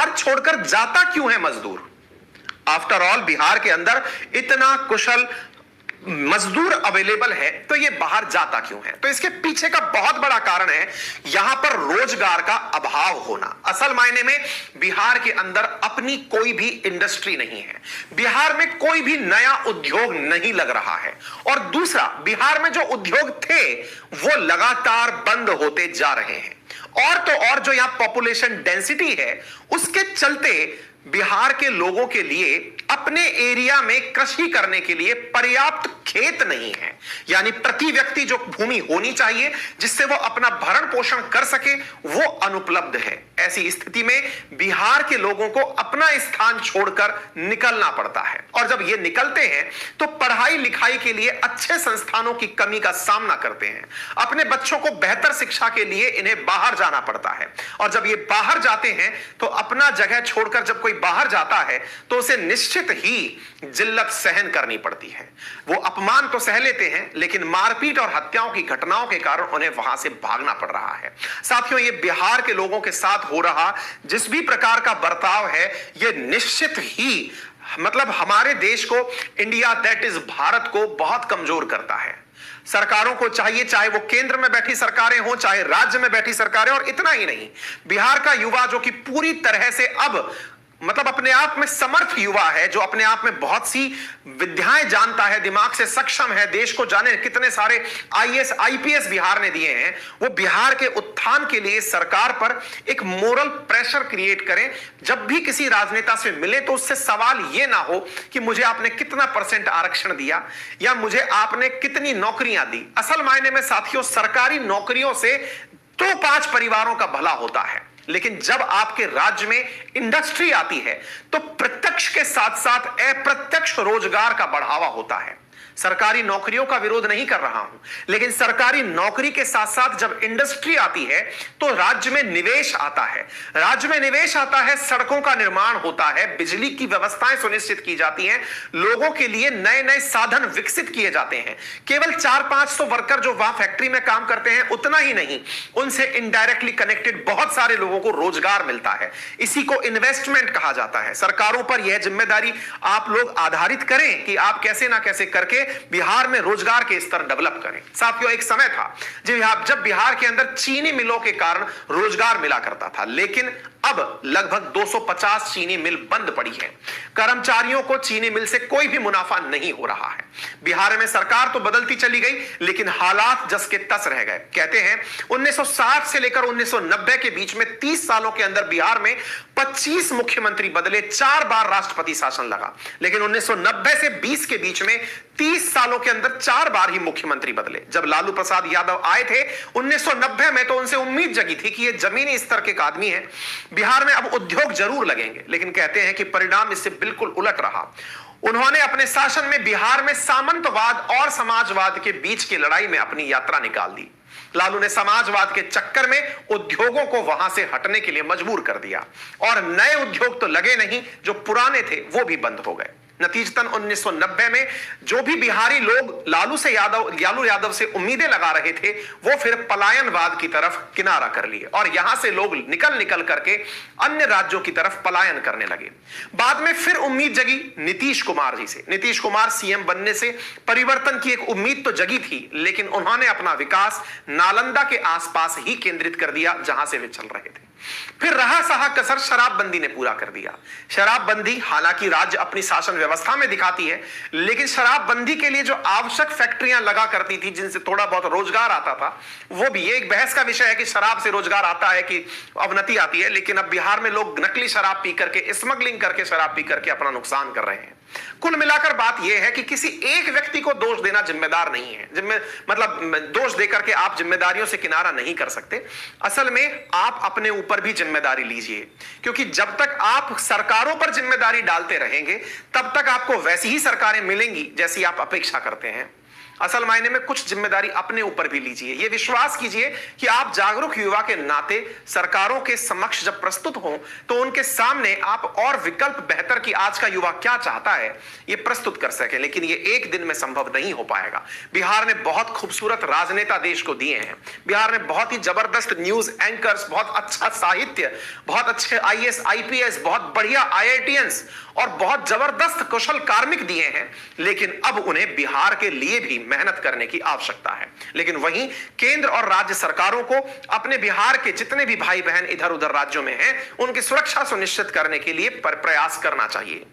बिहार छोड़कर जाता क्यों है मजदूर? आफ्टर ऑल बिहार के अंदर इतना कुशल मजदूर अवेलेबल है, तो ये बाहर जाता क्यों है? तो इसके पीछे का बहुत बड़ा कारण है यहां पर रोजगार का अभाव होना। असल मायने में बिहार के अंदर अपनी कोई भी इंडस्ट्री नहीं है, बिहार में कोई भी नया उद्योग नहीं लग रहा है, और दूसरा, बिहार में जो उद्योग थे वो लगातार बंद होते जा रहे हैं। और तो और जो यहां पॉपुलेशन डेंसिटी है उसके चलते बिहार के लोगों के लिए अपने एरिया में कृषि करने के लिए पर्याप्त खेत नहीं है, यानी प्रति व्यक्ति जो भूमि होनी चाहिए जिससे वो अपना भरण पोषण कर सके वो अनुपलब्ध है। ऐसी स्थिति में बिहार के लोगों को अपना स्थान छोड़कर निकलना पड़ता है, और जब ये निकलते हैं तो पढ़ाई लिखाई के लिए अच्छे संस्थानों की कमी का सामना करते हैं। अपने बच्चों को बेहतर शिक्षा के लिए इन्हें बाहर जाना पड़ता है, और जब ये बाहर जाते हैं तो अपना जगह छोड़कर जब कोई बाहर जाता है तो उसे निश्चित ही जिल्लत सहन करनी पड़ती है। वो अपमान तो सह लेते हैं, लेकिन मारपीट और हत्याओं की घटनाओं के कारण उन्हें वहां से भागना पड़ रहा है। साथियों, ये बिहार के लोगों के साथ हो रहा जिस भी प्रकार का बर्ताव है, ये निश्चित ही मतलब हमारे देश को, इंडिया दैट इज भारत को बहुत कमजोर करता है। सरकारों को चाहिए, चाहे वो केंद्र में बैठी सरकारें हो चाहे राज्य में बैठी सरकारें, और इतना ही नहीं, बिहार का युवा जो कि पूरी तरह से अब मतलब अपने आप में समर्थ युवा है, जो अपने आप में बहुत सी विद्याएं जानता है, दिमाग से सक्षम है, देश को जाने कितने सारे आईएएस आईपीएस बिहार ने दिए हैं, वो बिहार के उत्थान के लिए सरकार पर एक मोरल प्रेशर क्रिएट करें। जब भी किसी राजनेता से मिले तो उससे सवाल ये ना हो कि मुझे आपने कितना % आरक्षण दिया या मुझे आपने कितनी नौकरियां दी। असल मायने में साथियों, सरकारी नौकरियों से 2-5 परिवारों का भला होता है, लेकिन जब आपके राज्य में इंडस्ट्री आती है तो प्रत्यक्ष के साथ साथ अप्रत्यक्ष रोजगार का बढ़ावा होता है। सरकारी नौकरियों का विरोध नहीं कर रहा हूं, लेकिन सरकारी नौकरी के साथ साथ जब इंडस्ट्री आती है तो राज्य में निवेश आता है। राज्य में निवेश आता है, सड़कों का निर्माण होता है, बिजली की व्यवस्थाएं सुनिश्चित की जाती हैं, लोगों के लिए नए नए साधन विकसित किए जाते हैं। केवल 400-500 वर्कर जो वहां फैक्ट्री में काम करते हैं उतना ही नहीं, उनसे इनडायरेक्टली कनेक्टेड बहुत सारे लोगों को रोजगार मिलता है। इसी को इन्वेस्टमेंट कहा जाता है। सरकारों पर यह जिम्मेदारी आप लोग आधारित करें कि आप कैसे ना कैसे करके बिहार में रोजगार के स्तर डेवलप करें। साथियों, एक समय था जब बिहार के अंदर चीनी मिलों के कारण रोजगार मिला करता था, लेकिन अब लगभग 250 चीनी मिल बंद पड़ी है। कर्मचारियों को चीनी मिल से कोई भी मुनाफा नहीं हो रहा है। बिहार में सरकार तो बदलती चली गई, लेकिन हालात जस के तस रह गए। कहते हैं 1960 से लेकर 1990 के बीच में 30 सालों के अंदर बिहार में 25 मुख्यमंत्री बदले, 4 बार राष्ट्रपति शासन लगा, लेकिन 1990 से 20 के बीच में 30 सालों के अंदर 4 बार ही मुख्यमंत्री बदले। जब लालू प्रसाद यादव आए थे 1990 में, तो उनसे उम्मीद जगी थी कि ये जमीनी स्तर के आदमी है, बिहार में अब उद्योग जरूर लगेंगे, लेकिन कहते हैं कि परिणाम इससे बिल्कुल उलट रहा। उन्होंने अपने शासन में बिहार में सामंतवाद और समाजवाद के बीच की लड़ाई में अपनी यात्रा निकाल दी। लालू ने समाजवाद के चक्कर में उद्योगों को वहां से हटने के लिए मजबूर कर दिया, और नए उद्योग तो लगे नहीं, जो पुराने थे वो भी बंद हो गए। नतीजतन 1990 में जो भी बिहारी लोग लालू यादव से उम्मीदें लगा रहे थे, वो फिर पलायनवाद की तरफ किनारा कर लिए, और यहां से लोग निकल करके अन्य राज्यों की तरफ पलायन करने लगे। बाद में फिर उम्मीद जगी नीतीश कुमार जी से। नीतीश कुमार सीएम बनने से परिवर्तन की एक उम्मीद तो जगी थी, लेकिन उन्होंने अपना विकास नालंदा के आसपास ही केंद्रित कर दिया जहां से वे चल रहे थे। फिर रहा सहा कसर शराबबंदी ने पूरा कर दिया। शराबबंदी हालांकि राज्य अपनी शासन व्यवस्था में दिखाती है, लेकिन शराबबंदी के लिए जो आवश्यक फैक्ट्रियां लगा करती थी जिनसे थोड़ा बहुत रोजगार आता था, वो भी एक बहस का विषय है कि शराब से रोजगार आता है कि अवनति आती है। लेकिन अब बिहार में लोग नकली शराब पी करके, स्मगलिंग करके शराब पी करके अपना नुकसान कर रहे हैं। कुल मिलाकर बात यह है कि किसी एक व्यक्ति को दोष देना जिम्मेदार नहीं है। दोष देकर के आप जिम्मेदारियों से किनारा नहीं कर सकते। असल में आप अपने ऊपर भी जिम्मेदारी लीजिए, क्योंकि जब तक आप सरकारों पर जिम्मेदारी डालते रहेंगे तब तक आपको वैसी ही सरकारें मिलेंगी जैसी आप अपेक्षा करते हैं। असल मायने में कुछ जिम्मेदारी अपने ऊपर भी लीजिए। यह विश्वास कीजिए कि आप जागरूक युवा के नाते सरकारों के समक्ष जब प्रस्तुत हो तो उनके सामने आप और विकल्प बेहतर कि आज का युवा क्या चाहता है यह प्रस्तुत कर सके। लेकिन यह एक दिन में संभव नहीं हो पाएगा। बिहार ने बहुत खूबसूरत राजनेता देश को दिए हैं। बिहार ने बहुत ही जबरदस्त न्यूज एंकर्स, बहुत अच्छा साहित्य, बहुत अच्छे आईएएस आईपीएस, बहुत बढ़िया आईआईटीएंस और बहुत जबरदस्त कुशल कार्मिक दिए हैं। लेकिन अब उन्हें बिहार के लिए भी मेहनत करने की आवश्यकता है। लेकिन वहीं केंद्र और राज्य सरकारों को अपने बिहार के जितने भी भाई बहन इधर उधर राज्यों में हैं उनकी सुरक्षा सुनिश्चित करने के लिए प्रयास करना चाहिए।